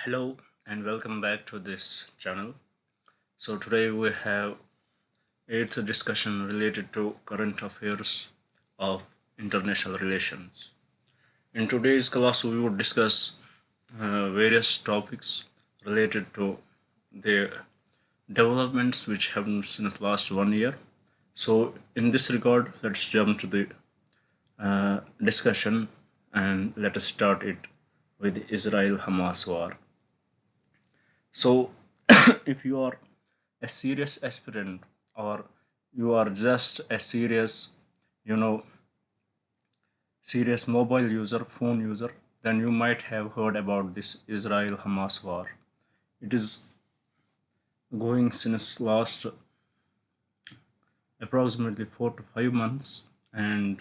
Hello and welcome back to this channel. So today we have eighth discussion related to current affairs of international relations. In today's class we would discuss various topics related to the developments which happened since last 1 year. So in this regard, let's jump to the discussion and let us start it with Israel-Hamas war. So, if you are a serious aspirant or you are just a serious, you know, serious mobile user, phone user, then you might have heard about this Israel-Hamas war. It is going since last approximately 4 to 5 months, and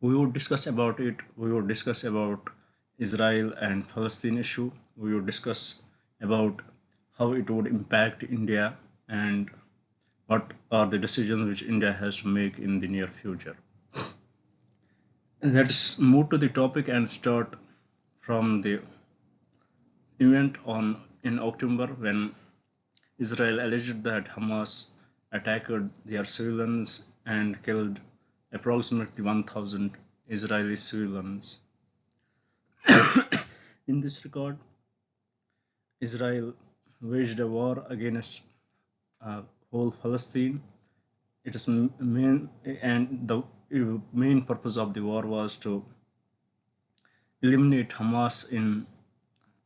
we would discuss about it. We would discuss about Israel and Palestine issue. We would discuss about how it would impact India and what are the decisions which India has to make in the near future. Let's move to the topic and start from the event in October when Israel alleged that Hamas attacked their civilians and killed approximately 1,000 Israeli civilians. In this regard, Israel waged a war against whole Palestine. It is main and the main purpose of the war was to eliminate Hamas in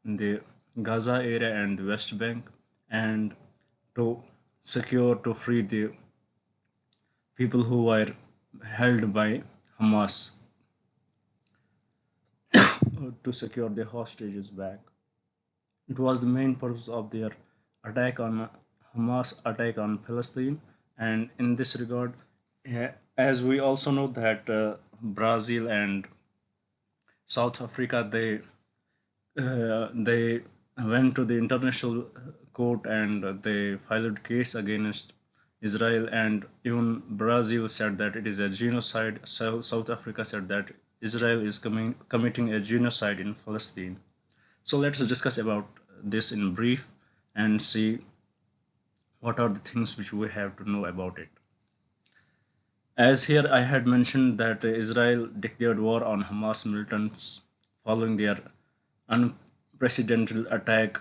the Gaza area and the West Bank, and to free the people who were held by Hamas, to secure the hostages back. It was the main purpose of their attack on Hamas attack on Palestine, and in this regard, as we also know that Brazil and South Africa they went to the international court and they filed case against Israel, and even Brazil said that it is a genocide. South Africa said that Israel is committing a genocide in Palestine. So let's discuss about this in brief and see what are the things which we have to know about it. As here I had mentioned that Israel declared war on Hamas militants following their unprecedented attack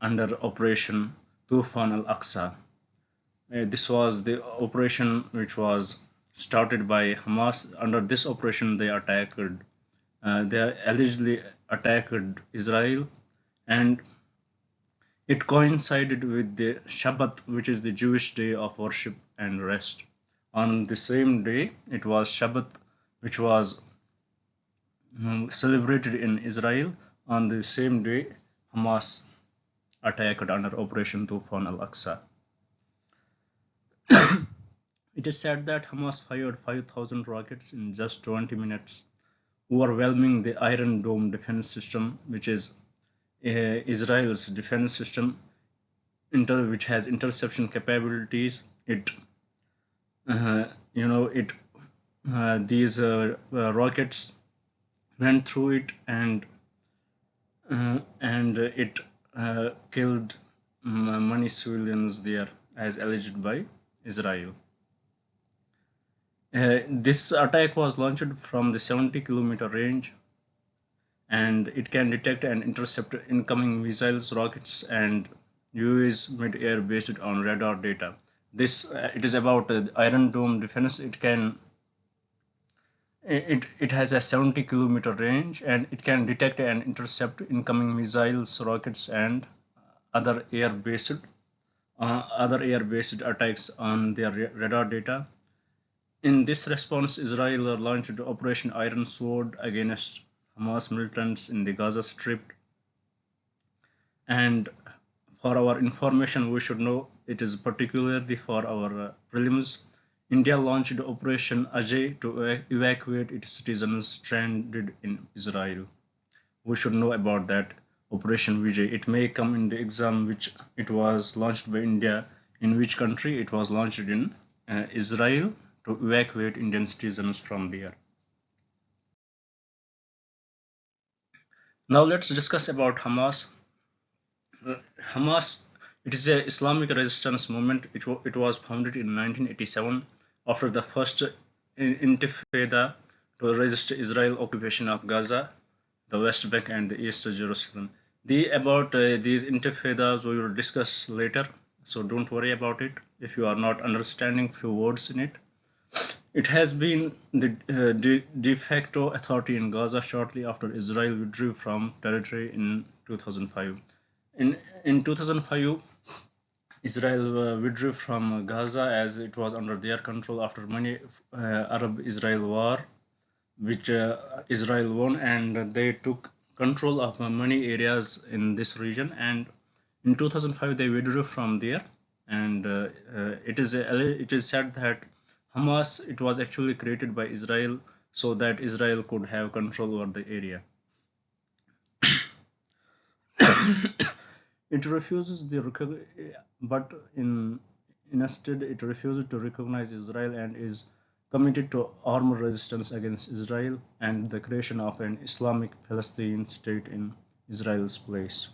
under Operation Tufan al-Aqsa. This was the operation which was started by Hamas. Under this operation, they allegedly attacked Israel, and it coincided with the Shabbat, which is the Jewish day of worship and rest. On the same day, it was Shabbat, which was celebrated in Israel. On the same day, Hamas attacked under Operation Tufan al-Aqsa. It is said that Hamas fired 5,000 rockets in just 20 minutes, overwhelming the Iron Dome defense system, which is Israel's defense system, which has interception capabilities. These rockets went through it, and it killed many civilians there, as alleged by Israel. This attack was launched from the 70-kilometer range, and it can detect and intercept incoming missiles, rockets, and UAVs mid-air based on radar data. It is about Iron Dome defense. It has a 70-kilometer range, and it can detect and intercept incoming missiles, rockets, and other air-based attacks on their radar data. In this response, Israel launched Operation Iron Sword against Hamas militants in the Gaza Strip. And for our information, we should know, it is particularly for our prelims, India launched Operation Ajay to evacuate its citizens stranded in Israel. We should know about that Operation Vijay. It may come in the exam which it was launched by India, in which country it was launched in Israel, to evacuate Indian citizens from there. Now let's discuss about Hamas. Hamas, it is a Islamic resistance movement. It was founded in 1987 after the first intifada to resist Israel occupation of Gaza, the West Bank, and the East Jerusalem. About these intifadas we will discuss later, so don't worry about it if you are not understanding few words in it. It has been the de facto authority in Gaza shortly after Israel withdrew from territory in 2005. In 2005, Israel withdrew from Gaza as it was under their control after many Arab-Israel war, which Israel won, and they took control of many areas in this region. And in 2005, they withdrew from there, and it is said that Hamas it was actually created by Israel so that Israel could have control over the area. It refuses but instead it refuses to recognize Israel and is committed to armed resistance against Israel and the creation of an Islamic Palestine state in Israel's place.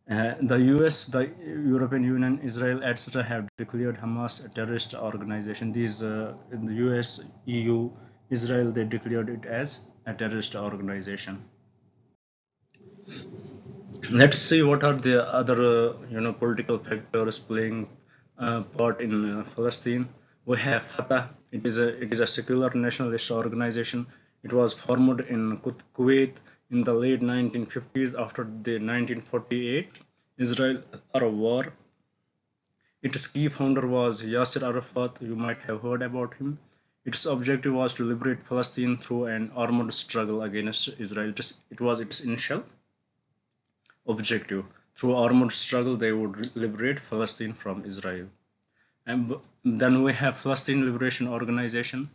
The US, the European Union, Israel, etc., have declared Hamas a terrorist organization. In the US, EU, Israel, they declared it as a terrorist organization. Let's see what are the other political factors playing part in Palestine. We have Fatah. It is a secular nationalist organization. It was formed in Kuwait in the late 1950s after the 1948 Israel-Arab War. Its key founder was Yasser Arafat. You might have heard about him. Its objective was to liberate Palestine through an armed struggle against Israel. It was its initial objective. Through armed struggle, they would liberate Palestine from Israel. And then we have Palestine Liberation Organization.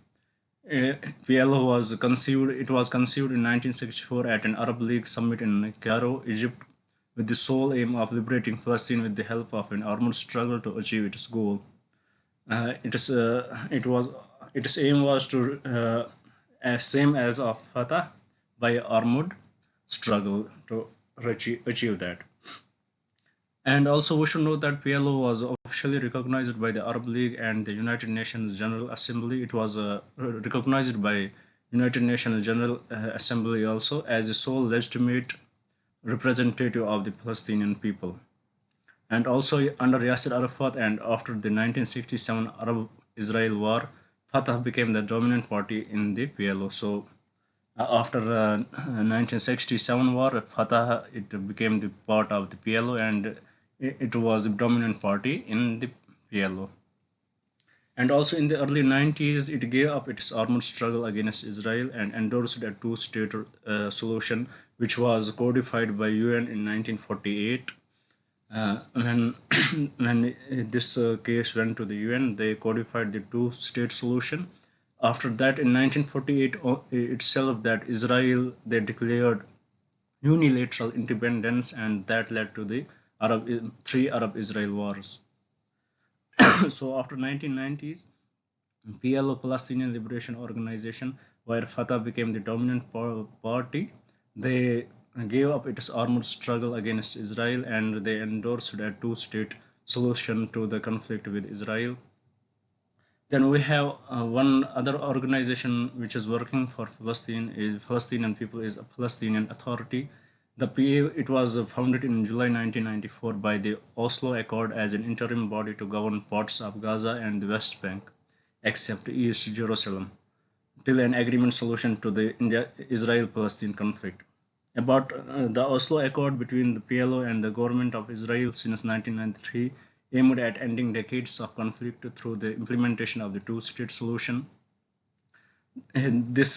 PLO was conceived. It was conceived in 1964 at an Arab League summit in Cairo, Egypt, with the sole aim of liberating Palestine with the help of an armed struggle to achieve its goal. Its aim was to same as of Fatah by armed struggle to achieve that. And also we should note that PLO was officially recognized by the Arab League and the United Nations General Assembly. It was recognized by United Nations General Assembly also as the sole legitimate representative of the Palestinian people. And also under Yasser Arafat and after the 1967 Arab-Israel War, Fatah became the dominant party in the PLO. So after 1967 war, Fatah it became the part of the PLO and it was the dominant party in the PLO. And also in the early 90s, it gave up its armed struggle against Israel and endorsed a two-state solution, which was codified by UN in 1948. When this case went to the UN, they codified the two-state solution. After that, in 1948 itself, that Israel they declared unilateral independence, and that led to the three Arab-Israel wars. So after 1990s, PLO Palestinian Liberation Organization, where Fatah became the dominant party, they gave up its armed struggle against Israel and they endorsed a two-state solution to the conflict with Israel. Then we have one other organization which is working for Palestinian people is a Palestinian Authority. The PA it was founded in July 1994 by the Oslo Accord as an interim body to govern parts of Gaza and the West Bank, except East Jerusalem, till an agreement solution to the Israel-Palestine conflict. About the Oslo Accord between the PLO and the government of Israel since 1993 aimed at ending decades of conflict through the implementation of the two-state solution. This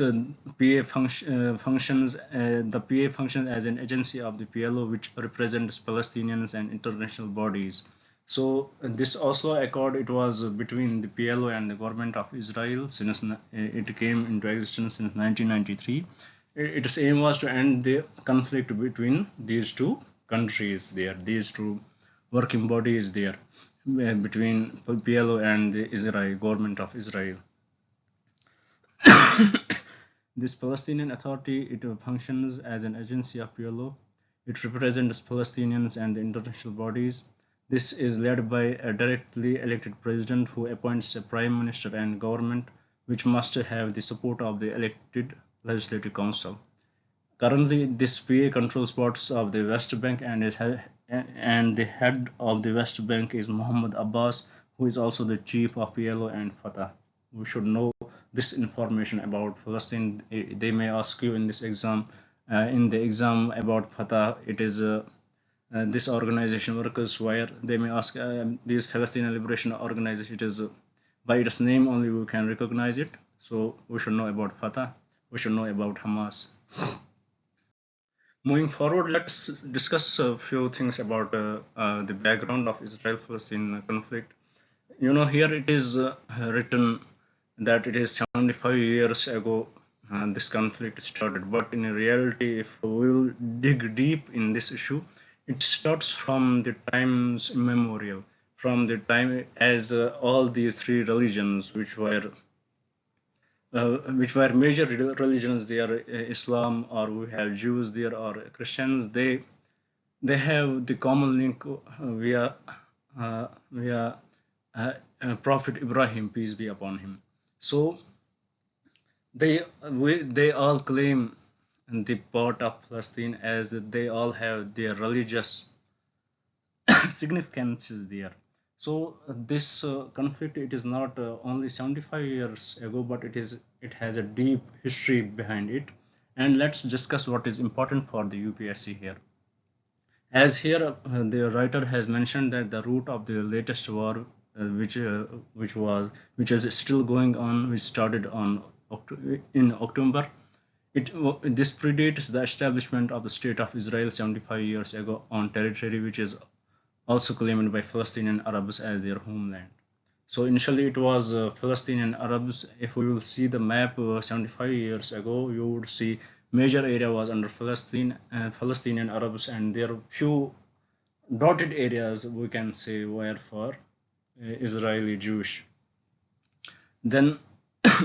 functions as an agency of the PLO which represents Palestinians and international bodies. So this Oslo Accord it was between the PLO and the government of Israel since it came into existence since 1993. Its aim was to end the conflict between these two countries there, these two working bodies there between PLO and the Israel government of Israel. This Palestinian Authority it functions as an agency of PLO. It represents Palestinians and the international bodies. This is led by a directly elected president who appoints a prime minister and government, which must have the support of the elected legislative council. Currently, this PA controls parts of the West Bank and the head of the West Bank is Mohammed Abbas, who is also the chief of PLO and Fatah. We should know this information about Palestine. They may ask you in this exam. In the exam about Fatah, it is this organization workers where they may ask this Palestinian Liberation Organization. It is by its name only we can recognize it. So we should know about Fatah. We should know about Hamas. Moving forward, let's discuss a few things about the background of Israel-Palestine conflict. Here it is written that it is 75 years ago this conflict started, but in reality, if we will dig deep in this issue, it starts from the times immemorial, from the time as all these three religions, which were major religions there, Islam or we have Jews there or Christians, they have the common link via Prophet Ibrahim, peace be upon him. So they all claim the part of Palestine as they all have their religious significances there. So this conflict, it is not only 75 years ago, but it has a deep history behind it. And let's discuss what is important for the UPSC here. As here the writer has mentioned that the root of the latest war, which is still going on, which started in October. This predates the establishment of the state of Israel 75 years ago on territory which is also claimed by Palestinian Arabs as their homeland. So initially it was Palestinian Arabs. If we will see the map 75 years ago, you would see major area was under Palestinian Arabs, and there are few dotted areas we can say were for Israeli Jewish. Then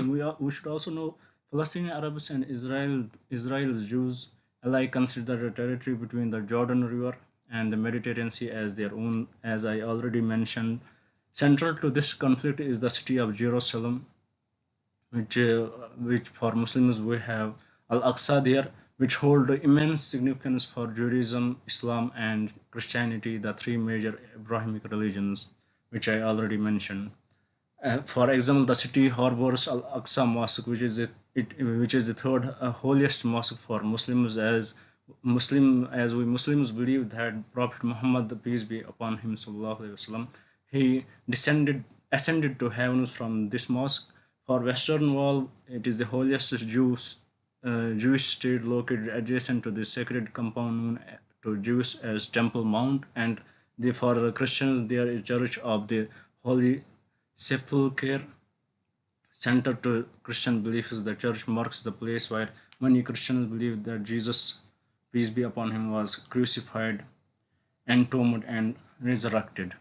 we should also know Palestinian Arabs and Israel's Jews alike consider the territory between the Jordan River and the Mediterranean Sea as their own. As I already mentioned, central to this conflict is the city of Jerusalem, which for Muslims we have Al-Aqsa there, which hold immense significance for Judaism, Islam, and Christianity, the three major Abrahamic religions, which I already mentioned. For example, the city harbors Al-Aqsa Mosque, which is the third holiest mosque for Muslims, as we Muslims believe that Prophet Muhammad, peace be upon him, sallallahu alaihi wasallam, he ascended to heavens from this mosque. For Western Wall, it is the holiest Jewish state located adjacent to the sacred compound known to Jews as Temple Mount, and for Christians there is Church of the Holy Sepulchre. Center to Christian beliefs, the church marks the place where many Christians believe that Jesus, peace be upon him, was crucified, entombed, and resurrected,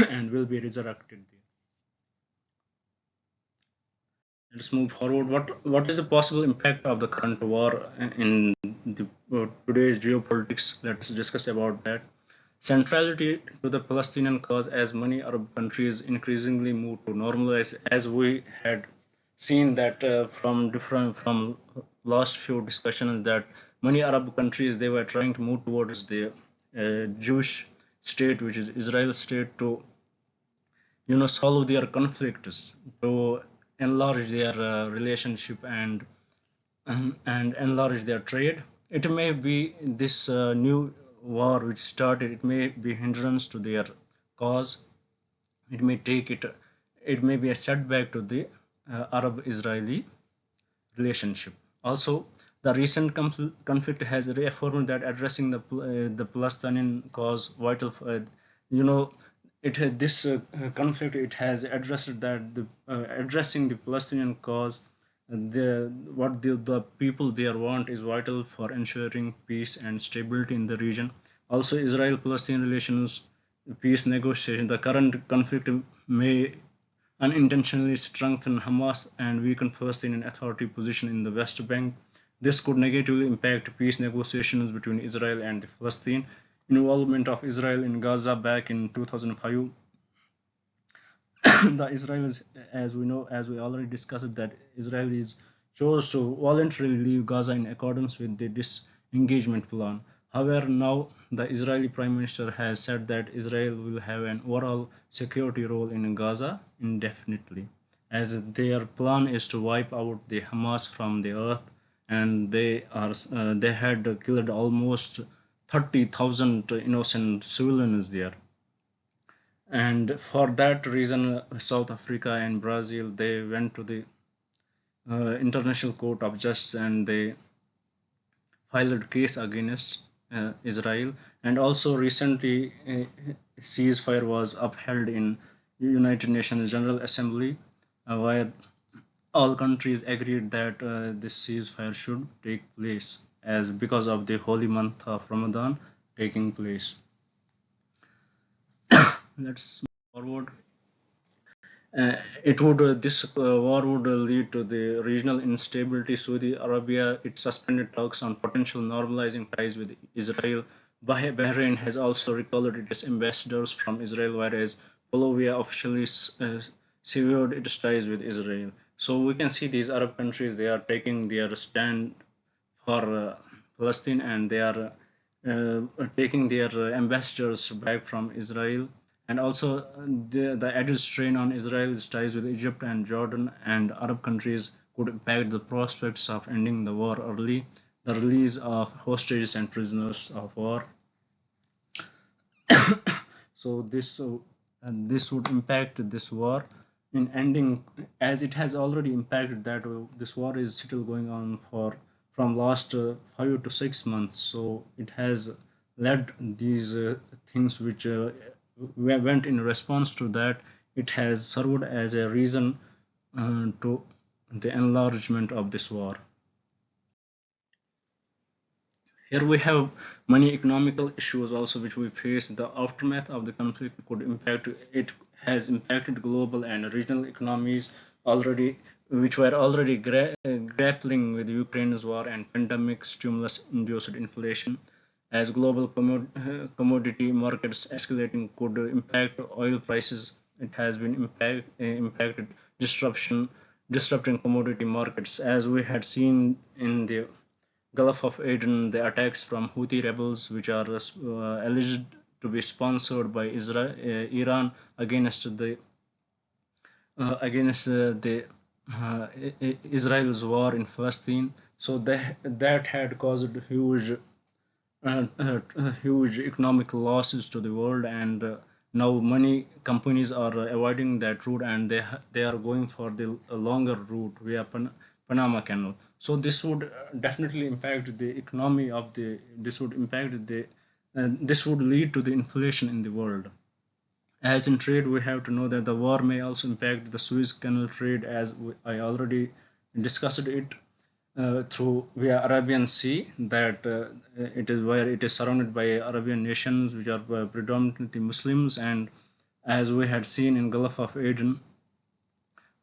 and will be resurrected there. Let's move forward. What is the possible impact of the current war in today's geopolitics? Let's discuss about that. Centrality to the Palestinian cause, as many Arab countries increasingly move to normalize, as we had seen that from last few discussions, that many Arab countries, they were trying to move towards the Jewish state, which is Israel state, to solve their conflicts, to enlarge their relationship and enlarge their trade. It may be this new war which started, it may be hindrance to their cause. It may be a setback to the Arab-Israeli relationship. Also, the recent conflict has reaffirmed that addressing the Palestinian cause vital. This conflict, it has addressed that addressing the Palestinian cause, what the people there want is vital for ensuring peace and stability in the region. Also, Israel-Palestine relations, peace negotiation. The current conflict may unintentionally strengthen Hamas and weaken Palestinian Authority position in the West Bank. This could negatively impact peace negotiations between Israel and Palestine. Involvement of Israel in Gaza back in 2005. The Israel is, as we know, as we already discussed, that Israel is chose to voluntarily leave Gaza in accordance with the disengagement plan. However, now the Israeli Prime Minister has said that Israel will have an overall security role in Gaza indefinitely, as their plan is to wipe out the Hamas from the earth, and they had killed almost 30,000 innocent civilians there. And for that reason, South Africa and Brazil, they went to the International Court of Justice, and they filed a case against Israel. And also recently, ceasefire was upheld in United Nations General Assembly, where all countries agreed that this ceasefire should take place, as because of the holy month of Ramadan taking place. Let's move forward. It would This war would lead to the regional instability. Saudi Arabia, it suspended talks on potential normalizing ties with Israel. Bahrain has also recalled its ambassadors from Israel, whereas Bolivia officially severed its ties with Israel. So we can see these Arab countries, they are taking their stand for Palestine, and they are taking their ambassadors back from Israel. And also, the added strain on Israel's ties with Egypt and Jordan and Arab countries could impact the prospects of ending the war early. The release of hostages and prisoners of war. So this would impact this war in ending, as it has already impacted that this war is still going on for from last 5 to 6 months. So it has led these things which went in response to that. It has served as a reason to the enlargement of this war. Here we have many economical issues also which we face. The aftermath of the conflict could impact, it has impacted global and regional economies already, which were already grappling with Ukraine's war and pandemic stimulus induced inflation. As global commodity markets escalating could impact oil prices, it has been impacted disruption disrupting commodity markets, as we had seen in the Gulf of Aden, the attacks from Houthi rebels, which are alleged to be sponsored by Iran against the Israel's war in Palestine. So that had caused huge economic losses to the world, and now many companies are avoiding that route, and they are going for the longer route via Panama Canal. So this would definitely impact the economy of the. This would impact the. This would lead to the inflation in the world. As in trade, we have to know that the war may also impact the Suez Canal trade, as I already discussed it through via Arabian Sea. That it is where it is surrounded by Arabian nations which are predominantly Muslims, and as we had seen in Gulf of Aden,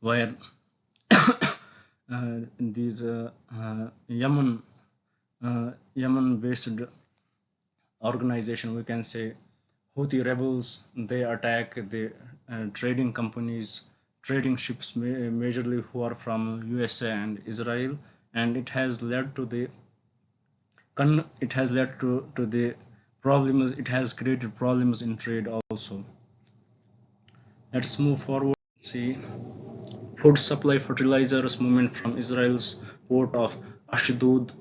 where these Yemen-based organization, we can say Houthi rebels, they attack the trading companies, trading ships, majorly who are from USA and Israel, and it has led to the problems. It has created problems in trade also. Let's move forward. See, food supply fertilizers movement from Israel's port of Ashdod.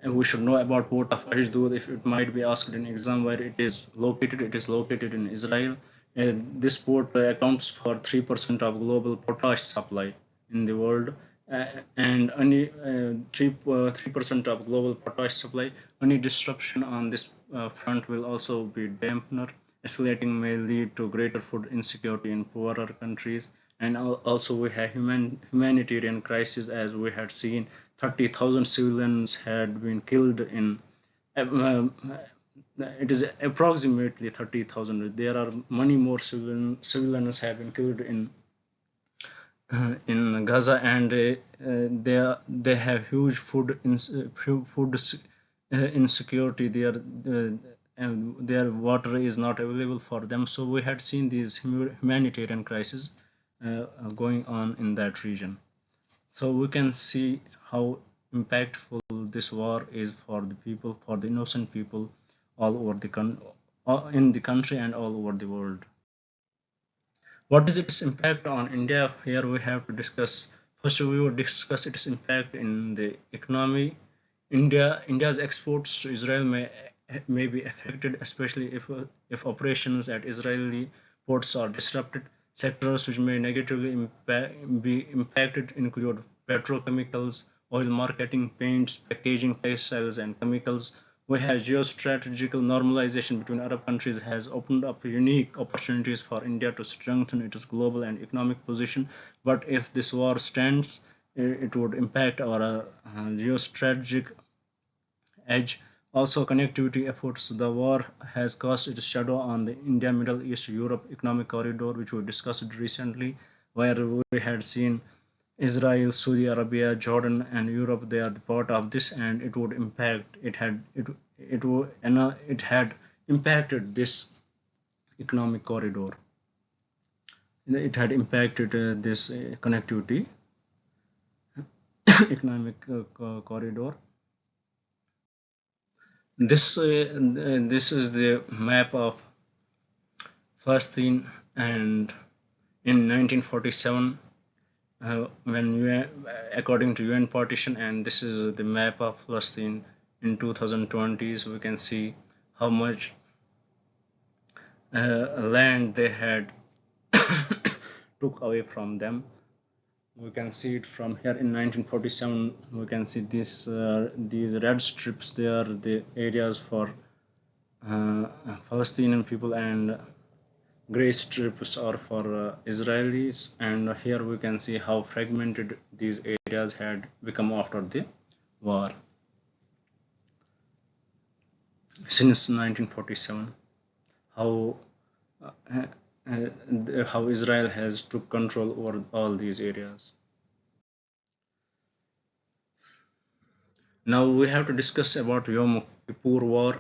And we should know about port of Ashdod if it might be asked in exam where it is located. It is located in Israel. And this port accounts for 3% of global potash supply in the world. And only 3% of global potash supply. Any disruption on this front will also be dampener. Escalating may lead to greater food insecurity in poorer countries, and also we have humanitarian crisis, as we had seen 30,000 civilians had been killed in it is approximately 30,000. There are many more civilians have been killed in in Gaza, and they have huge food insecurity. And their water is not available for them. So we had seen these humanitarian crises going on in that region. So we can see how impactful this war is for the people, for the innocent people all over in the country and all over the world. What is its impact on India? Here we have to discuss. First, we will discuss its impact in the economy. India's exports to Israel may be affected, especially if operations at Israeli ports are disrupted. Sectors which may negatively be impacted include petrochemicals, oil marketing, paints, packaging, textiles, and chemicals. We have geostrategical normalization between Arab countries has opened up unique opportunities for India to strengthen its global and economic position. But if this war stands, it would impact our geostrategic edge. Also, connectivity efforts. The war has cast its shadow on the India, Middle East, Europe economic corridor, which we discussed recently, where we had seen Israel, Saudi Arabia, Jordan, and Europe. They are the part of this, and it would impact. It had impacted this economic corridor. It had impacted this connectivity economic corridor. This is the map of Palestine, and in 1947, when according to UN partition, and this is the map of Palestine in 2020. So we can see how much land they had took away from them. We can see it from here in 1947. We can see these red strips. They are the areas for Palestinian people, and gray strips are for Israelis. And here we can see how fragmented these areas had become after the war since 1947. How how Israel has took control over all these areas. Now we have to discuss about Yom Kippur War.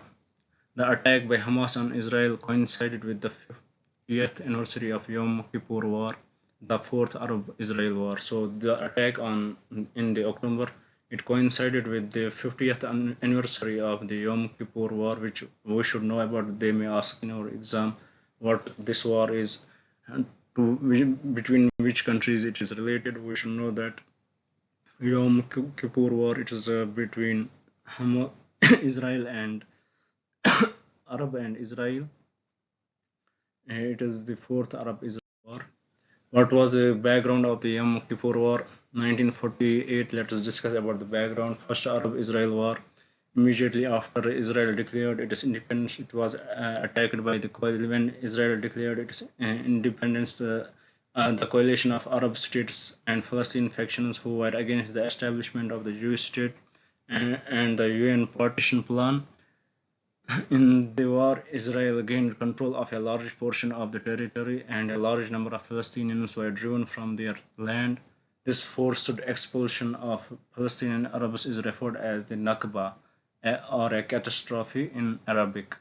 The attack by Hamas on Israel coincided with the 50th anniversary of Yom Kippur War, the fourth Arab-Israel War. So the attack on in the October, it coincided with the 50th anniversary of the Yom Kippur War, which we should know about. They may ask in our exam what this war is and between which countries it is related. We should know that Yom Kippur War, it is between Israel and Arab and Israel. It is the fourth Arab-Israel war. What was the background of the Yom Kippur War? 1948. Let us discuss about the background. First Arab-Israel War. Immediately after Israel declared its independence, it was attacked by the coalition. When Israel declared its independence, the coalition of Arab states and Palestinian factions who were against the establishment of the Jewish state and the UN partition plan. In the war, Israel gained control of a large portion of the territory, and a large number of Palestinians were driven from their land. This forced expulsion of Palestinian Arabs is referred as the Nakba, or a catastrophe in Arabic.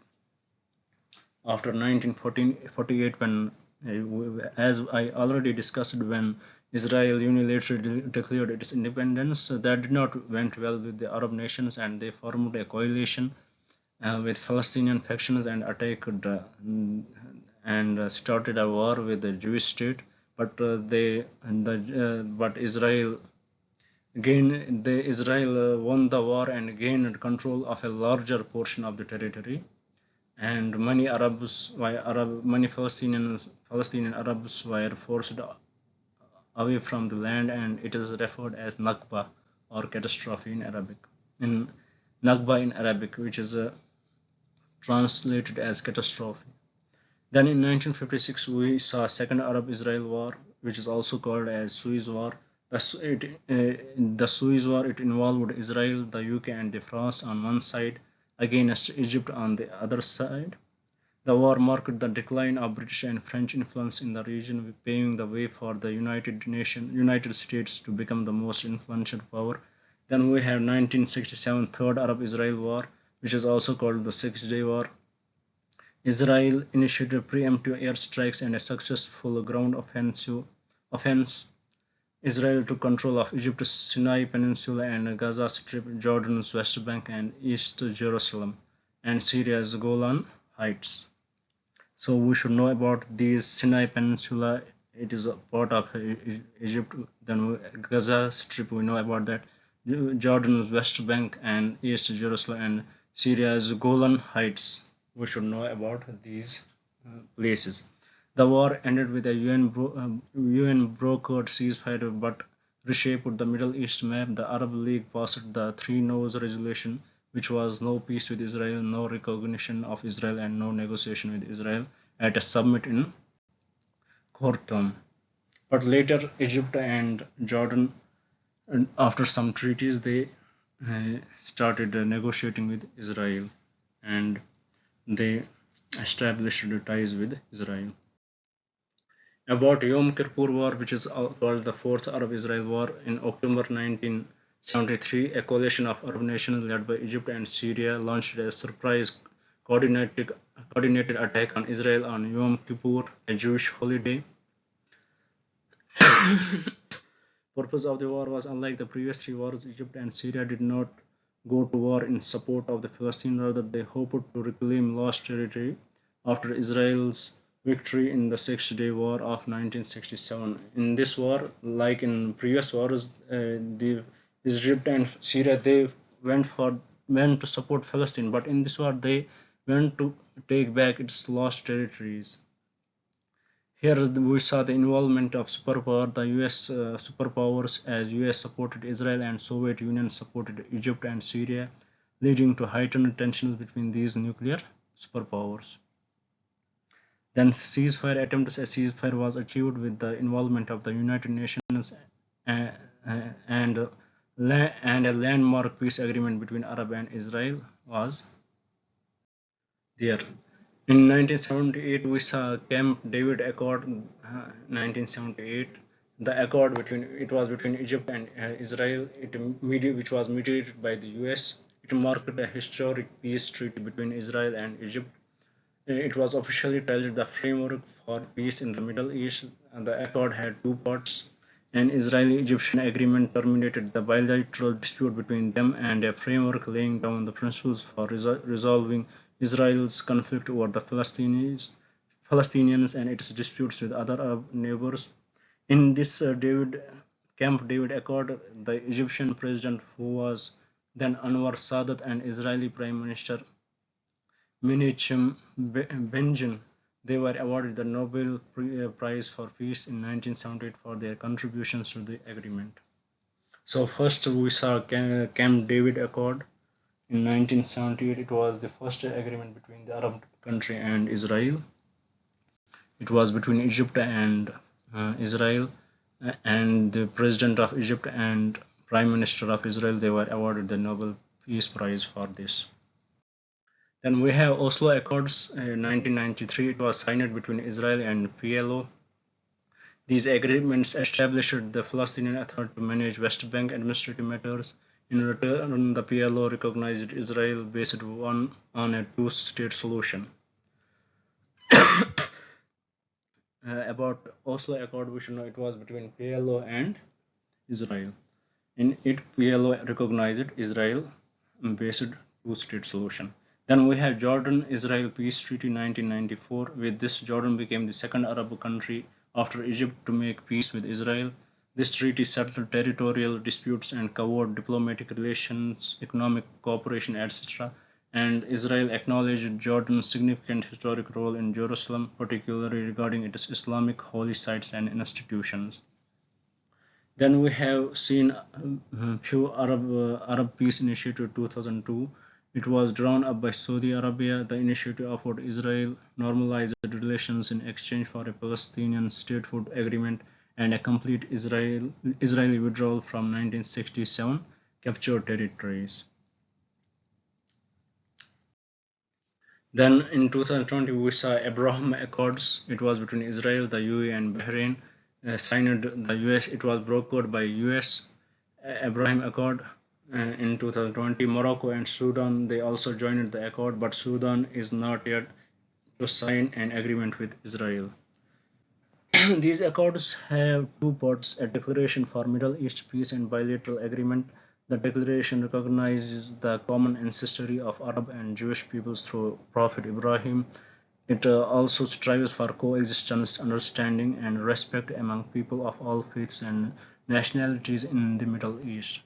After 1948, when, as I already discussed, when Israel unilaterally declared its independence, that did not went well with the Arab nations, and they formed a coalition with Palestinian factions and attacked and started a war with the Jewish state. But Israel won the war and gained control of a larger portion of the territory. And many Palestinian Arabs were forced away from the land, and it is referred as Nakba, or catastrophe in Arabic. In Nakba in Arabic, which is translated as catastrophe. Then in 1956 we saw Second Arab-Israel War, which is also called as Suez War. The Suez War, it involved Israel, the UK, and the France on one side against Egypt on the other side. The war marked the decline of British and French influence in the region, paving the way for the United States to become the most influential power. Then we have 1967 Third Arab-Israel War, which is also called the Six-Day War. Israel initiated preemptive airstrikes and a successful ground offense. Israel took control of Egypt's Sinai Peninsula and Gaza Strip, Jordan's West Bank and East Jerusalem, and Syria's Golan Heights. So we should know about these Sinai Peninsula. It is a part of Egypt. Then Gaza Strip, we know about that. Jordan's West Bank and East Jerusalem and Syria's Golan Heights. We should know about these places. The war ended with a UN brokered ceasefire but reshaped the Middle East map. The Arab League passed the Three No's resolution, which was no peace with Israel, no recognition of Israel, and no negotiation with Israel at a summit in Khartoum. But later, Egypt and Jordan, after some treaties, they started negotiating with Israel and they established ties with Israel. About Yom Kippur War, which is called the Fourth Arab-Israel War, in October 1973, a coalition of Arab nations led by Egypt and Syria launched a surprise coordinated attack on Israel on Yom Kippur, a Jewish holiday. Purpose of the war was unlike the previous three wars. Egypt and Syria did not go to war in support of the Palestinians, rather they hoped to reclaim lost territory after Israel's victory in the Six-Day War of 1967. In this war, like in previous wars, the Egypt and Syria they went to support Palestine, but in this war they went to take back its lost territories. Here we saw the involvement of superpower, the US superpowers, as US supported Israel and Soviet Union supported Egypt and Syria, leading to heightened tensions between these nuclear superpowers. Then ceasefire attempts a ceasefire was achieved with the involvement of the United Nations and a landmark peace agreement between Arab and Israel was there. In 1978, we saw Camp David Accord. 1978, the accord between Egypt and Israel, which was mediated by the U.S. It marked a historic peace treaty between Israel and Egypt. It was officially titled the Framework for Peace in the Middle East, and the accord had two parts. An Israeli-Egyptian agreement terminated the bilateral dispute between them, and a framework laying down the principles for resolving Israel's conflict over the Palestinians and its disputes with other Arab neighbors. In this Camp David Accord, the Egyptian president, who was then Anwar Sadat, and Israeli Prime Minister Menachem Begin, they were awarded the Nobel Prize for Peace in 1978 for their contributions to the agreement. So first we saw Camp David Accord in 1978. It was the first agreement between the Arab country and Israel. It was between Egypt and Israel, and the president of Egypt and prime minister of Israel, they were awarded the Nobel Peace Prize for this. Then we have Oslo Accords in 1993. It was signed between Israel and PLO. These agreements established the Palestinian Authority to manage West Bank administrative matters. In return, the PLO recognized Israel based on a two-state solution. About Oslo Accord, we should know it was between PLO and Israel. In it, PLO recognized Israel based two-state solution. Then we have Jordan-Israel Peace Treaty 1994. With this, Jordan became the second Arab country after Egypt to make peace with Israel. This treaty settled territorial disputes and covered diplomatic relations, economic cooperation, etc. And Israel acknowledged Jordan's significant historic role in Jerusalem, particularly regarding its Islamic holy sites and institutions. Then we have seen few Arab Peace Initiative 2002. It was drawn up by Saudi Arabia. The initiative offered Israel normalized relations in exchange for a Palestinian statehood agreement and a complete Israeli withdrawal from 1967 captured territories. Then in 2020 we saw Abraham Accords. It was between Israel, the UAE, and Bahrain. Signed the US. It was brokered by US. Abraham Accord in 2020. Morocco and Sudan, they also joined the accord, but Sudan is not yet to sign an agreement with Israel. These accords have two parts: a declaration for Middle East peace and bilateral agreement. The declaration recognizes the common ancestry of Arab and Jewish peoples through Prophet Ibrahim. It also strives for coexistence, understanding, and respect among people of all faiths and nationalities in the Middle East.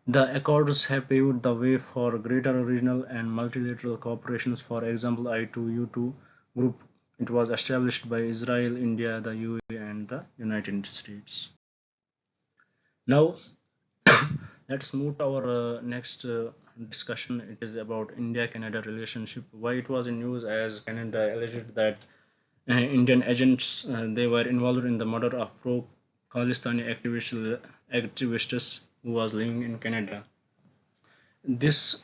The accords have paved the way for greater regional and multilateral cooperation. For example, I2U2 group, it was established by Israel, India, the UAE, and the United States. Now, let's move to our next discussion. It is about India-Canada relationship. Why it was in news, as Canada alleged that Indian agents they were involved in the murder of pro-Khalistani activists who was living in Canada. This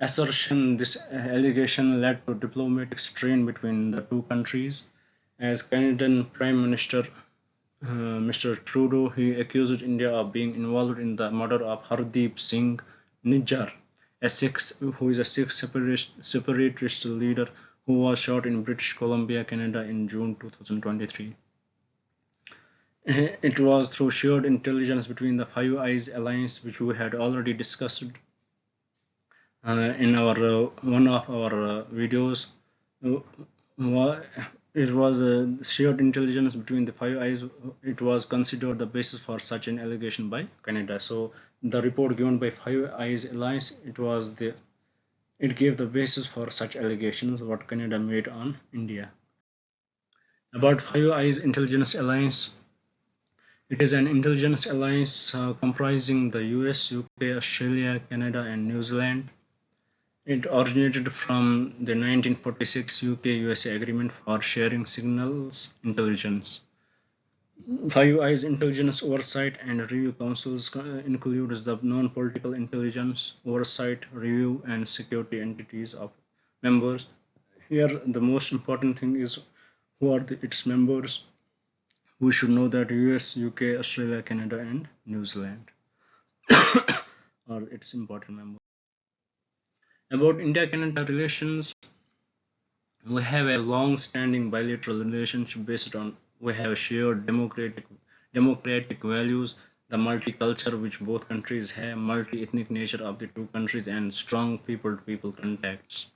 assertion, this allegation led to diplomatic strain between the two countries, as Canadian Prime Minister Mr. Trudeau he accused India of being involved in the murder of Hardeep Singh Nijjar, who is a Sikh separatist leader who was shot in British Columbia, Canada in June 2023. It was through shared intelligence between the Five Eyes alliance, which we had already discussed in our one of our videos. It was shared intelligence between the Five Eyes. It was considered the basis for such an allegation by Canada. So the report given by Five Eyes Alliance, it gave the basis for such allegations what Canada made on India. About Five Eyes Intelligence Alliance, it is an intelligence alliance comprising the US, UK, Australia, Canada, and New Zealand. It originated from the 1946 UK-USA Agreement for Sharing Signals Intelligence. Five Eyes Intelligence Oversight and Review Councils includes the non-political intelligence oversight, review, and security entities of members. Here, the most important thing is who are its members. We should know that US, UK, Australia, Canada, and New Zealand are its important members. About India-Canada relations, we have a long-standing bilateral relationship based on we have shared democratic values, the multicultural which both countries have, multi-ethnic nature of the two countries, and strong people-to-people contacts.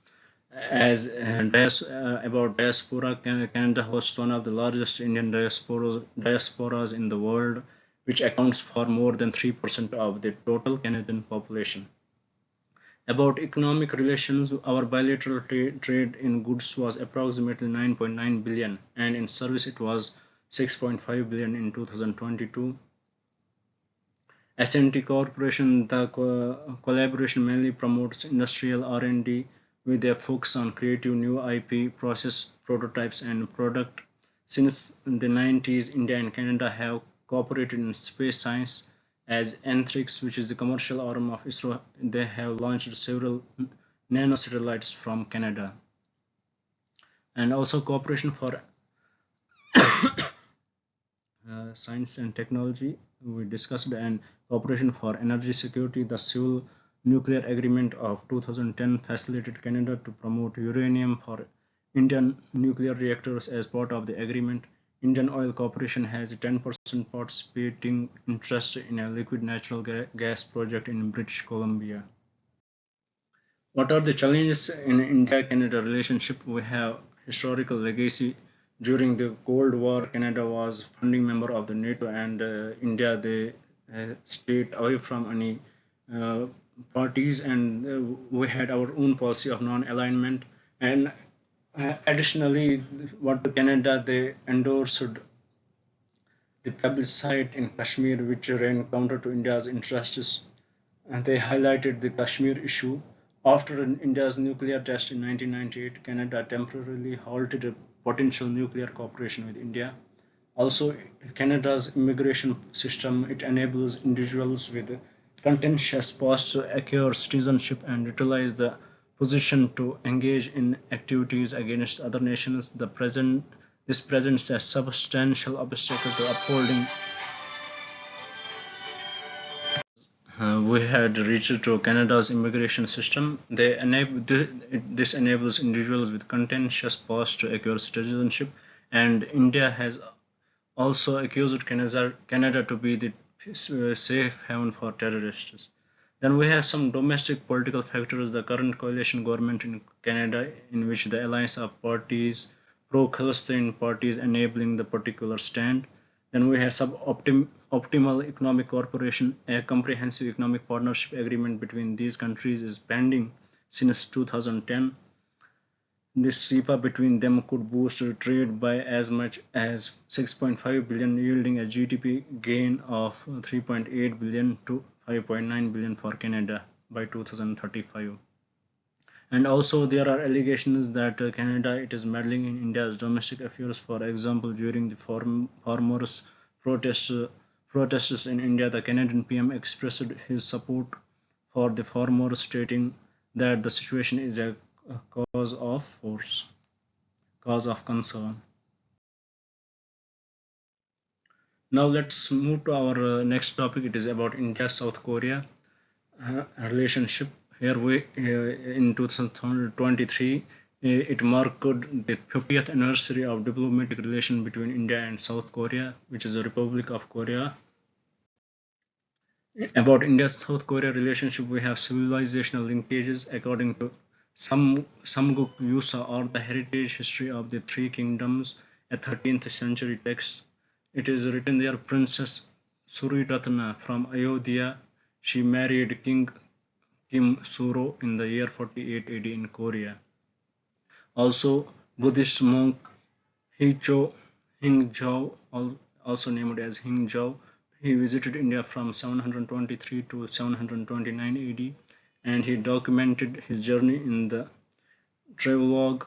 As about diaspora, Canada hosts one of the largest Indian diasporas in the world, which accounts for more than 3% of the total Canadian population. About economic relations, our bilateral trade in goods was approximately 9.9 billion, and in service it was 6.5 billion in 2022. S&T Corporation, the collaboration mainly promotes industrial R&D with a focus on creative new IP, process, prototypes, and product. Since the 90s, India and Canada have cooperated in space science. As Anthrax, which is the commercial arm of ISRO, they have launched several nanosatellites from Canada. And also cooperation for science and technology, we discussed, and cooperation for energy security. The Civil Nuclear Agreement of 2010 facilitated Canada to promote uranium for Indian nuclear reactors. As part of the agreement, Indian Oil Corporation has a 10% participating interest in a liquid natural gas project in British Columbia. What are the challenges in India-Canada relationship? We have historical legacy. During the Cold War, Canada was founding member of the NATO, and India they stayed away from any parties, and we had our own policy of non-alignment. And additionally, what Canada they endorsed the plebiscite in Kashmir, which ran counter to India's interests, and they highlighted the Kashmir issue. After India's nuclear test in 1998, Canada temporarily halted a potential nuclear cooperation with India. Also, Canada's immigration system it enables individuals with contentious past to acquire citizenship and utilize the position to engage in activities against other nations. This presents a substantial obstacle to upholding we had reached to Canada's immigration system. This enables individuals with contentious past to acquire citizenship, and India has also accused Canada to be the safe haven for terrorists. Then we have some domestic political factors. The current coalition government in Canada, in which the alliance of parties, pro-Palestine parties, enabling the particular stand. Then we have optimal economic cooperation. A comprehensive economic partnership agreement between these countries is pending since 2010. This SEPA between them could boost trade by as much as 6.5 billion, yielding a GDP gain of 3.8 billion to 5.9 billion for Canada by 2035. And also there are allegations that Canada it is meddling in India's domestic affairs. For example, during the farmers' protests in India, the Canadian PM expressed his support for the farmers, stating that the situation is a cause of force, cause of concern. Now let's move to our next topic. It is about India-South Korea relationship. Here we in 2023 it marked the 50th anniversary of diplomatic relation between India and South Korea, which is a Republic of Korea. About India-South Korea relationship, we have civilizational linkages according to Samguk Yusa, or the heritage history of the three kingdoms, a 13th century text. It is written there, Princess Suriratna from Ayodhya, she married King Kim Suro in the year 48 AD in Korea. Also, Buddhist monk Hingzhou, also named as Hingzhou, he visited India from 723 to 729 AD, and he documented his journey in the travelogue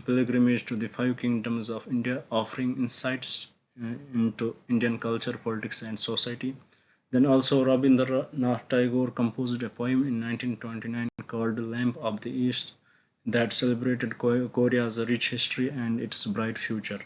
pilgrimage to the five kingdoms of India, offering insights into Indian culture, politics, and society. Then also Rabindranath Tagore composed a poem in 1929 called Lamp of the East that celebrated Korea's rich history and its bright future.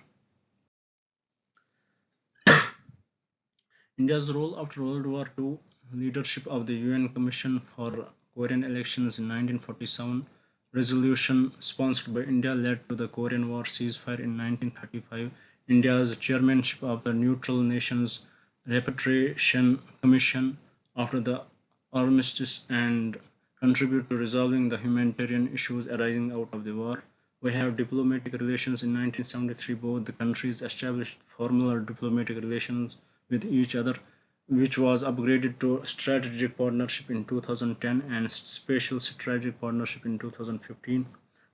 India's role after World War II, leadership of the UN Commission for Korean Elections in 1947, resolution sponsored by India led to the Korean War ceasefire in 1935, India's chairmanship of the Neutral Nations Repatriation Commission after the armistice, and contribute to resolving the humanitarian issues arising out of the war. We have diplomatic relations in 1973. Both the countries established formal diplomatic relations with each other, which was upgraded to strategic partnership in 2010 and special strategic partnership in 2015.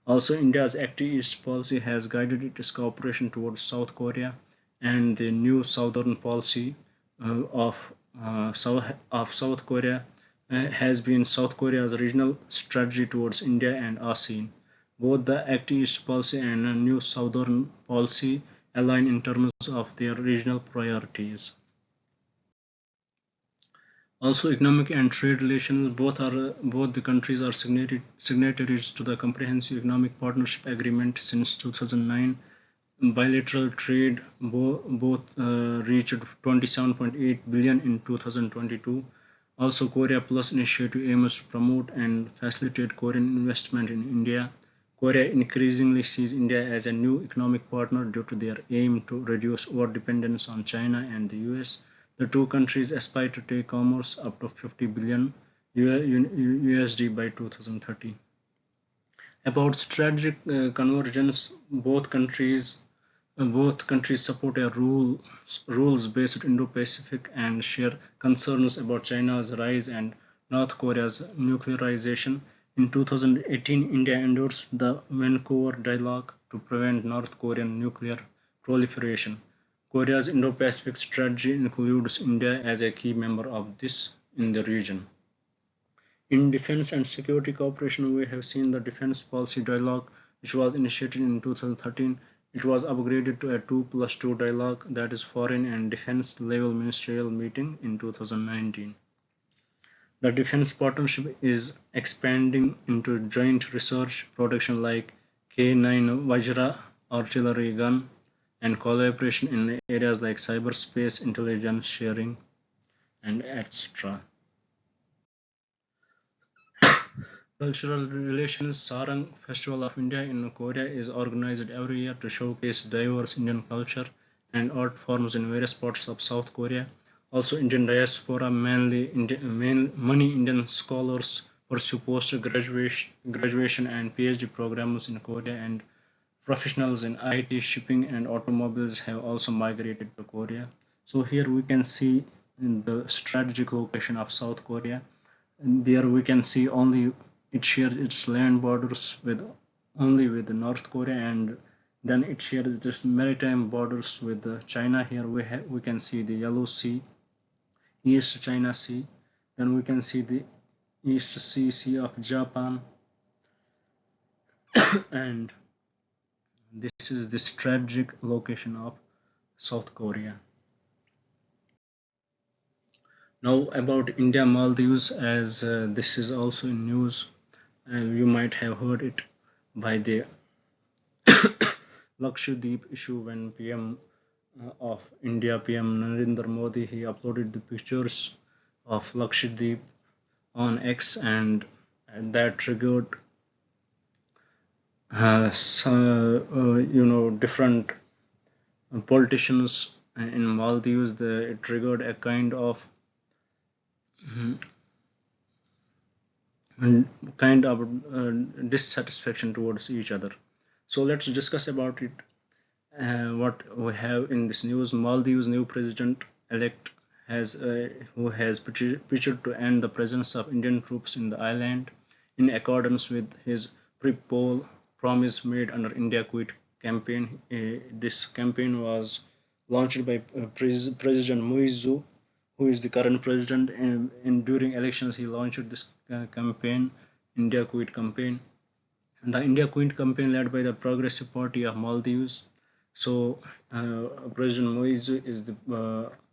Also, India's active East policy has guided its cooperation towards South Korea, and the new Southern policy of South Korea has been South Korea's regional strategy towards India and ASEAN. Both the Act East policy and a new Southern policy align in terms of their regional priorities. Also, economic and trade relations, both the countries are signatories to the Comprehensive Economic Partnership Agreement since 2009. Bilateral trade both reached 27.8 billion in 2022. Also, Korea Plus initiative aims to promote and facilitate Korean investment in India. Korea increasingly sees India as a new economic partner due to their aim to reduce over-dependence on China and the US. The two countries aspire to take commerce up to 50 billion USD by 2030. About strategic convergence, both countries support a rules-based Indo-Pacific and share concerns about China's rise and North Korea's nuclearization. In 2018, India endorsed the Vancouver Dialogue to prevent North Korean nuclear proliferation. Korea's Indo-Pacific strategy includes India as a key member of this in the region. In defense and security cooperation, we have seen the Defense Policy Dialogue, which was initiated in 2013. It was upgraded to a 2+2 dialogue, that is Foreign and Defense Level Ministerial Meeting in 2019. The defense partnership is expanding into joint research production like K9 Vajra artillery gun and collaboration in areas like cyberspace, intelligence sharing, and etc. Cultural relations. Sarang Festival of India in Korea is organized every year to showcase diverse Indian culture and art forms in various parts of South Korea. Also, Indian diaspora, many Indian scholars pursue graduation and PhD programs in Korea, and professionals in IT, shipping, and automobiles have also migrated to Korea. So here we can see in the strategic location of South Korea. And there we can see only it shares its land borders with only with North Korea, and then it shares its maritime borders with China. Here we can see the Yellow Sea, East China Sea. Then we can see the East Sea of Japan, and this is the strategic location of South Korea. Now about India Maldives, as this is also in news, you might have heard it by the Lakshadweep issue when PM of India, PM Narendra Modi, he uploaded the pictures of Lakshadweep on X, and that triggered different politicians in Maldives. It triggered a kind of mm, dissatisfaction towards each other. So let's discuss about it. What we have in this news: Maldives' new president-elect who has pictured to end the presence of Indian troops in the island, in accordance with his pre-poll promise made under India Quit campaign. This campaign was launched by President Muizu, who is the current president, and during elections he launched this campaign, India Quit campaign. The India Quit campaign led by the Progressive Party of Maldives. So President Moise is the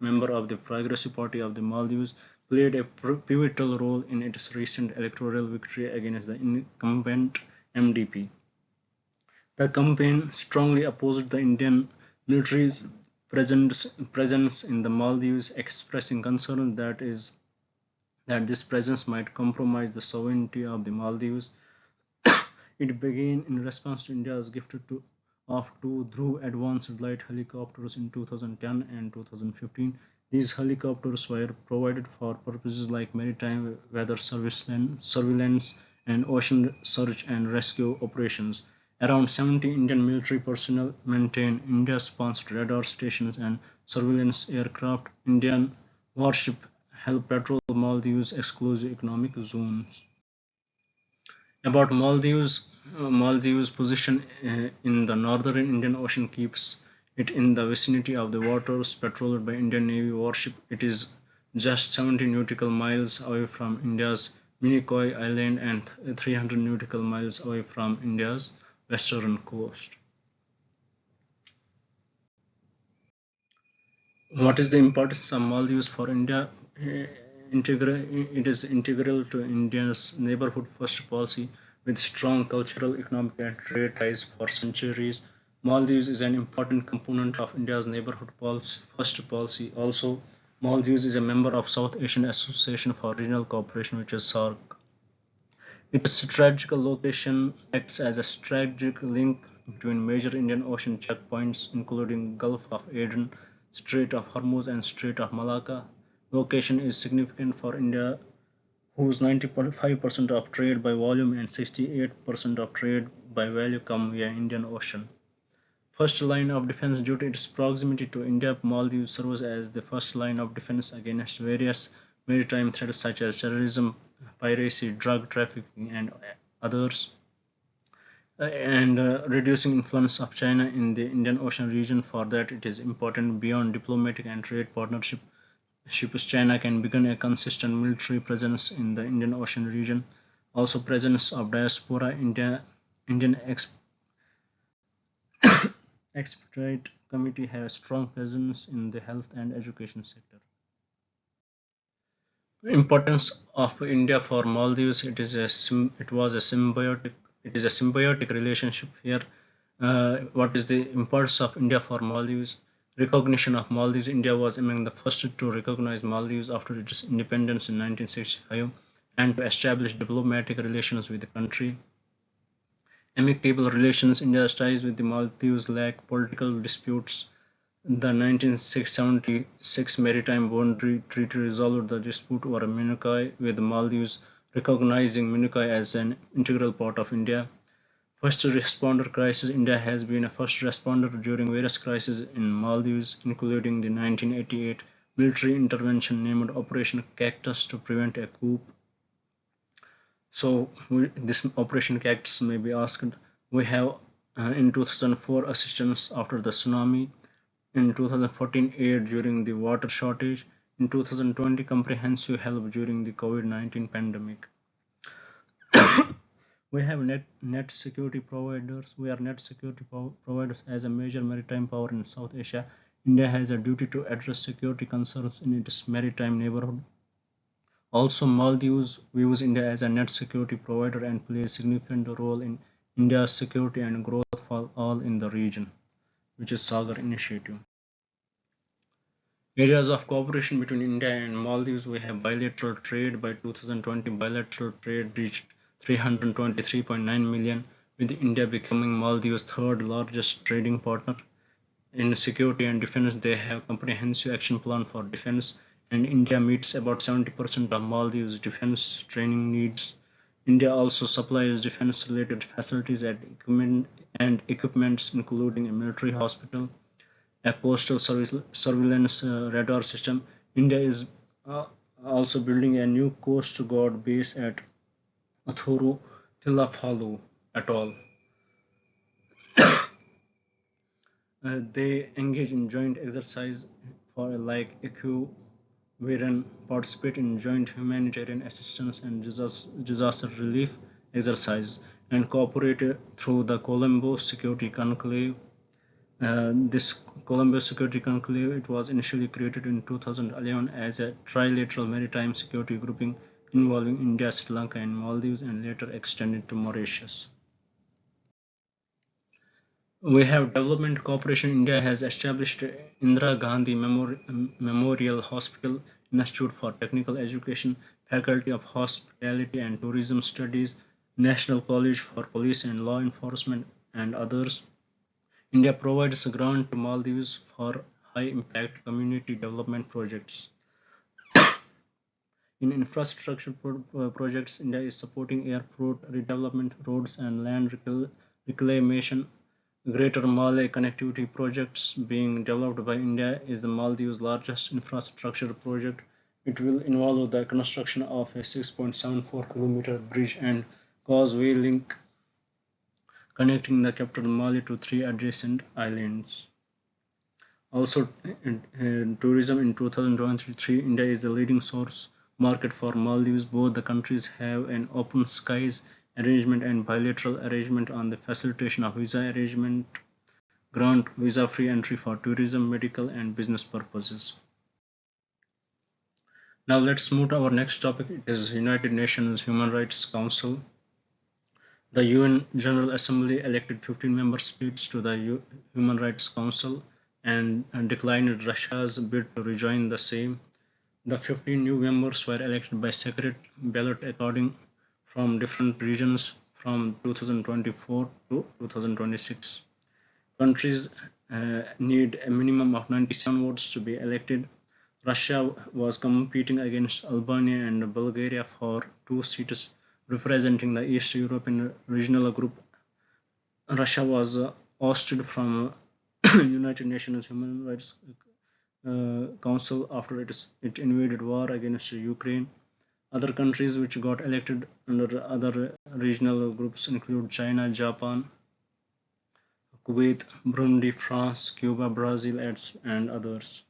member of the Progressive Party of the Maldives, played a pivotal role in its recent electoral victory against the incumbent MDP. The campaign strongly opposed the Indian military's presence in the Maldives, expressing concern that this presence might compromise the sovereignty of the Maldives. It began in response to India's gift of two Dhruv advanced light helicopters in 2010 and 2015. These helicopters were provided for purposes like maritime weather surveillance and ocean search and rescue operations. Around 70 Indian military personnel maintain India-sponsored radar stations and surveillance aircraft. Indian warship help patrol Maldives' exclusive economic zones. About Maldives' position in the northern Indian Ocean keeps it in the vicinity of the waters patrolled by Indian Navy warship. It is just 70 nautical miles away from India's Minicoy Island and 300 nautical miles away from India's western coast. What is the importance of Maldives for India? It is integral to India's neighborhood first policy with strong cultural, economic, and trade ties for centuries. Maldives is an important component of India's neighborhood first policy. Also, Maldives is a member of South Asian Association for Regional Cooperation, which is SARC. Its strategical location acts as a strategic link between major Indian Ocean checkpoints, including Gulf of Aden, Strait of Hormuz, and Strait of Malacca. Location is significant for India, whose 95% of trade by volume and 68% of trade by value come via Indian Ocean. First line of defense. Due to its proximity to India, Maldives serves as the first line of defense against various maritime threats such as terrorism, piracy, drug trafficking, and others, and reducing influence of China in the Indian Ocean region. For that, it is important beyond diplomatic and trade partnerships. China can begin a consistent military presence in the Indian Ocean region. Also, presence of diaspora Indian expatriate community have strong presence in the health and education sector. Importance of India for Maldives. It was a symbiotic. It is a symbiotic relationship here. What is the importance of India for Maldives? Recognition of Maldives. India was among the first to recognize Maldives after its independence in 1965 and to establish diplomatic relations with the country. Amicable relations. India's ties with the Maldives lack political disputes. The 1976 Maritime Boundary Treaty resolved the dispute over Minokai, with Maldives recognizing Minokai as an integral part of India. First responder crisis. India has been a first responder during various crises in Maldives, including the 1988 military intervention named Operation Cactus to prevent a coup. So this Operation Cactus may be asked. We have in 2004 assistance after the tsunami, in 2014 aid during the water shortage, in 2020 comprehensive help during the COVID-19 pandemic. We have net security providers. We are net security providers as a major maritime power in South Asia. India has a duty to address security concerns in its maritime neighborhood. Also, Maldives views India as a net security provider and plays a significant role in India's security and growth for all in the region, which is Sagar Initiative. Areas of cooperation between India and Maldives. We have bilateral trade. By 2020, bilateral trade reached 323.9 million, with India becoming Maldives' third largest trading partner. In security and defense, they have comprehensive action plan for defense, and India meets about 70% of Maldives' defense training needs. India also supplies defense-related facilities and equipments, including a military hospital, a coastal surveillance radar system. India is uh, also building a new Coast Guard base at Athuru Tilafalu atoll. They engage in joint exercise for like equivalent participate in joint humanitarian assistance and disaster relief exercise and cooperate through the Colombo Security Conclave. This Columbus Security Conclave, it was initially created in 2011 as a trilateral maritime security grouping involving India, Sri Lanka, and Maldives, and later extended to Mauritius. We have development cooperation. India has established Indira Gandhi Memorial Hospital, Institute for Technical Education, Faculty of Hospitality and Tourism Studies, National College for Police and Law Enforcement, and others. India provides a grant to Maldives for high-impact community development projects. In infrastructure projects, India is supporting airport redevelopment, roads and land reclamation. Greater Malay connectivity projects being developed by India is the Maldives' largest infrastructure project. It will involve the construction of a 6.74 kilometer bridge and causeway link connecting the capital Mali to three adjacent islands. Also, in tourism in 2023, India is the leading source market for Maldives. Both the countries have an open skies arrangement and bilateral arrangement on the facilitation of visa arrangement, grant visa-free entry for tourism, medical, and business purposes. Now let's move to our next topic. It is United Nations Human Rights Council. The UN General Assembly elected 15 member states to the Human Rights Council and declined Russia's bid to rejoin the same. The 15 new members were elected by secret ballot according from different regions from 2024 to 2026. Countries need a minimum of 97 votes to be elected. Russia was competing against Albania and Bulgaria for two seats representing the East European regional group. Russia was ousted from United Nations Human Rights Council after it invaded war against Ukraine. Other countries which got elected under other regional groups include China, Japan, Kuwait, Burundi, France, Cuba, Brazil, and others.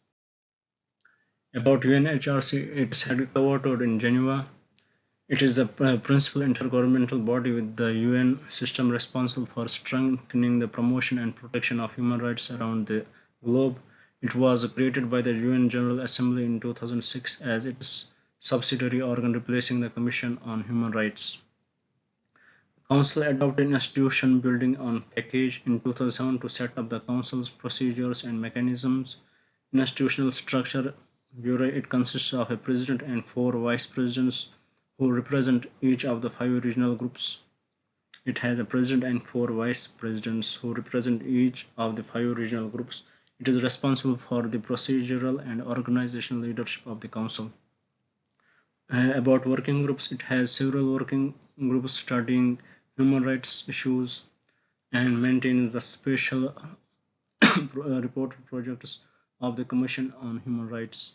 About UNHRC, it's headquartered in Geneva. It is the principal intergovernmental body with the UN system responsible for strengthening the promotion and protection of human rights around the globe. It was created by the UN General Assembly in 2006 as its subsidiary organ replacing the Commission on Human Rights. Council adopted institution building on package in 2007 to set up the Council's procedures and mechanisms. Institutional structure Bureau it consists of a president and four vice presidents who represent each of the five regional groups. It has a president and four vice presidents who represent each of the five regional groups. It is responsible for the procedural and organizational leadership of the council. About working groups, it has several working groups studying human rights issues and maintains the special report projects of the Commission on Human Rights.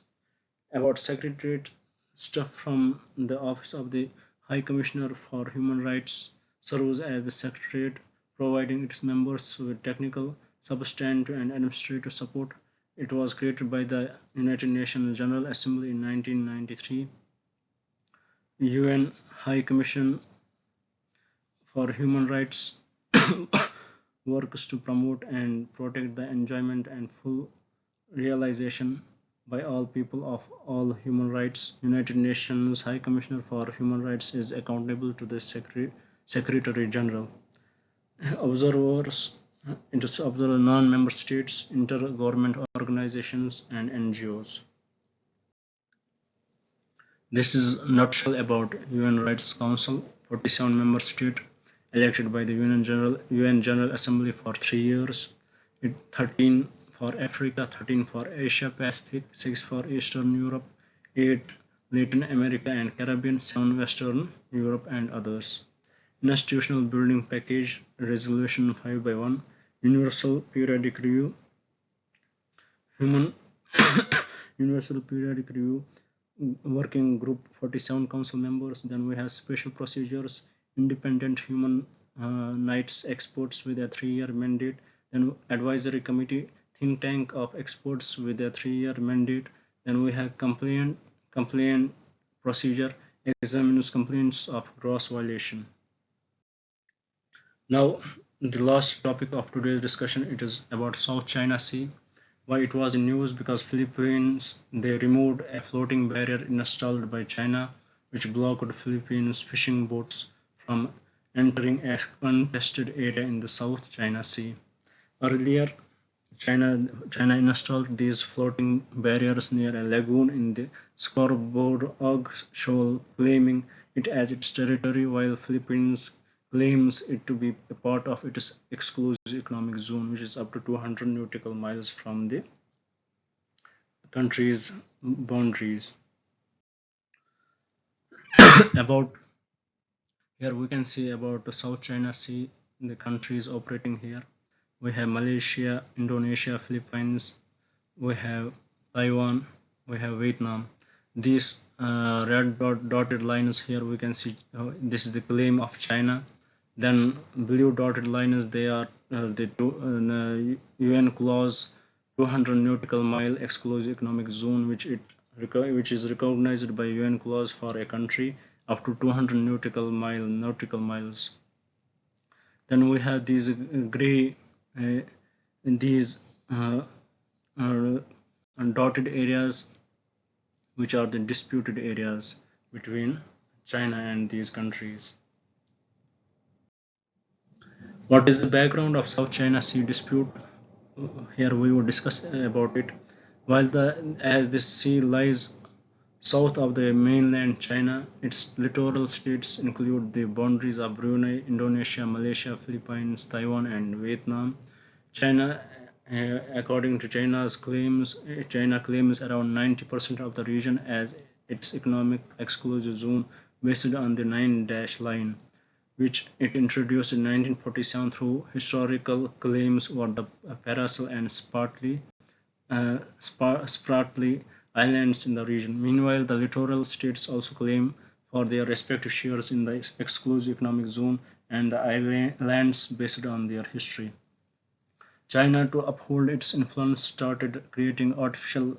About Secretariat, staff from the Office of the High Commissioner for Human Rights serves as the Secretariat, providing its members with technical, substantive, and administrative support. It was created by the United Nations General Assembly in 1993. UN High Commission for Human Rights works to promote and protect the enjoyment and full realization by all people of all human rights. United Nations High Commissioner for Human Rights is accountable to the Secretary General. Observers observe non-member states, intergovernment organizations, and NGOs. This is a nutshell about UN Rights Council, 47 member states elected by the UN General Assembly for 3 years, 13 for Africa, 13 for Asia Pacific, 6 for Eastern Europe, 8 Latin America and Caribbean, 7 Western Europe and others. Institutional Building Package, Resolution 5 by 1, Universal Periodic Review, Human Universal Periodic Review, Working Group, 47 council members. Then we have special procedures, independent human rights experts with a 3-year mandate. Then advisory committee, think tank of experts with a 3-year mandate. Then we have complaint procedure, examines complaints of gross violation. Now the last topic of today's discussion, it is about South China Sea. Why it was in news? Because Philippines, they removed a floating barrier installed by China which blocked Philippines fishing boats from entering a contested area in the South China Sea. Earlier, China installed these floating barriers near a lagoon in the Scarborough Shoal, claiming it as its territory, while Philippines claims it to be a part of its exclusive economic zone, which is up to 200 nautical miles from the country's boundaries. About here we can see about the South China Sea, the countries operating here. We have Malaysia, Indonesia, Philippines, we have Taiwan, we have Vietnam. These red dotted lines here we can see this is the claim of China. Then blue dotted lines, they are the UN clause 200 nautical mile exclusive economic zone, which is recognized by UN clause for a country up to 200 nautical miles. Then we have these gray these dotted areas, which are the disputed areas between China and these countries. What is the background of South China Sea dispute? Here we will discuss about it. As this sea lies south of the mainland China, its littoral states include the boundaries of Brunei, Indonesia, Malaysia, Philippines, Taiwan, and Vietnam. China, according to China claims around 90% of the region as its economic exclusive zone based on the 9-dash line, which it introduced in 1947 through historical claims for the Paracel and Spratly islands in the region. Meanwhile, the littoral states also claim for their respective shares in the exclusive economic zone and the islands based on their history. China, to uphold its influence, started creating artificial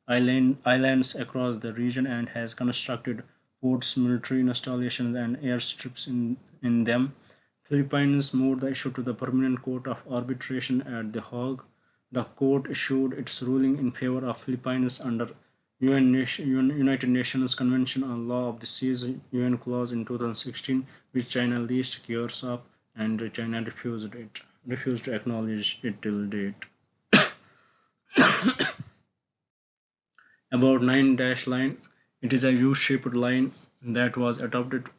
islands across the region and has constructed ports, military installations, and airstrips in them. Philippines moved the issue to the Permanent Court of Arbitration at The Hague. The court issued its ruling in favor of Philippines under United Nations Convention on Law of the Seas UN clause in 2016, which China least cares of, and China refused to acknowledge it till date. About 9 dash line, it is a U-shaped line that was adopted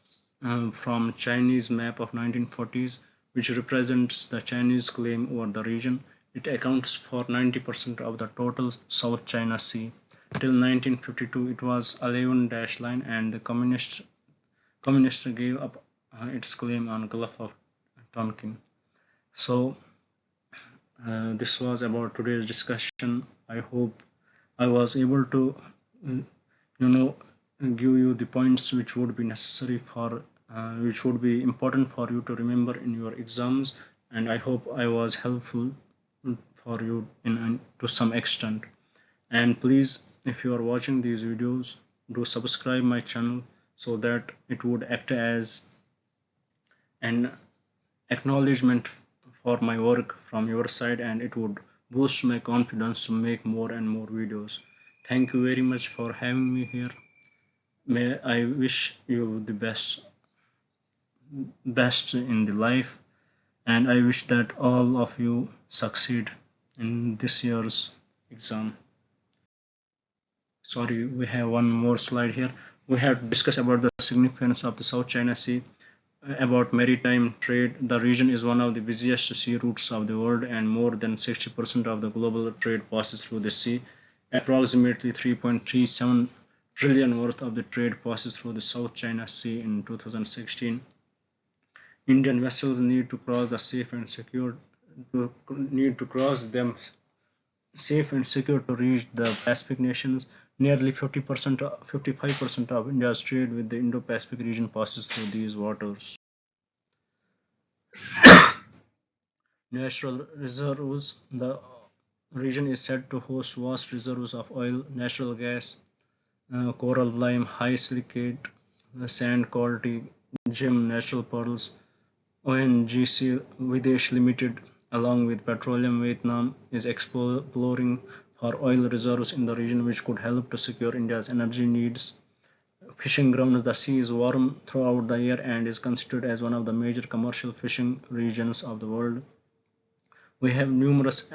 from Chinese map of 1940s, which represents the Chinese claim over the region. It accounts for 90% of the total South China Sea. Till 1952, it was 11 dash line, and the communists gave up its claim on Gulf of Tonkin. So this was about today's discussion. I hope I was able to, mm, you know, give you the points which would be necessary for, which would be important for you to remember in your exams, and I hope I was helpful for you to some extent. And please, if you are watching these videos, do subscribe my channel so that it would act as an acknowledgement for my work from your side, and it would boost my confidence to make more and more videos. Thank you very much for having me here. May I wish you the best in the life, and I wish that all of you succeed in this year's exam. Sorry, we have one more slide here. We have to discuss about the significance of the South China Sea. About maritime trade, the region is one of the busiest sea routes of the world, and more than 60% of the global trade passes through the sea. Approximately 3.37 trillion worth of the trade passes through the South China Sea in 2016. Indian vessels need to cross the safe and secure need to cross them safe and secure to reach the Pacific nations. Nearly 50%, 55% of India's trade with the Indo-Pacific region passes through these waters. Natural reserves. The region is said to host vast reserves of oil, natural gas, coral lime, high silicate sand quality, gem natural pearls. ONGC Videsh Limited, along with Petroleum Vietnam, is exploring for oil reserves in the region, which could help to secure India's energy needs. Fishing grounds. The sea is warm throughout the year and is considered as one of the major commercial fishing regions of the world. We have numerous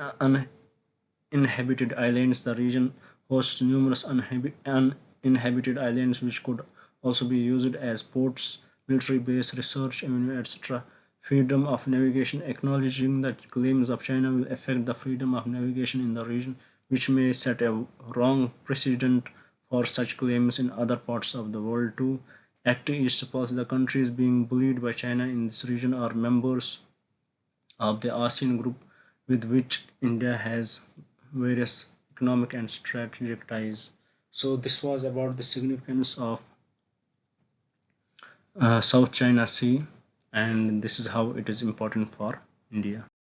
uninhabited islands. The region hosts numerous uninhabited islands which could also be used as ports, military base, research avenue, etc. Freedom of navigation. Acknowledging that claims of China will affect the freedom of navigation in the region, which may set a wrong precedent for such claims in other parts of the world too. Act East Policy. The countries being bullied by China in this region are members of the ASEAN group, with which India has various economic and strategic ties. So this was about the significance of South China Sea, and this is how it is important for India.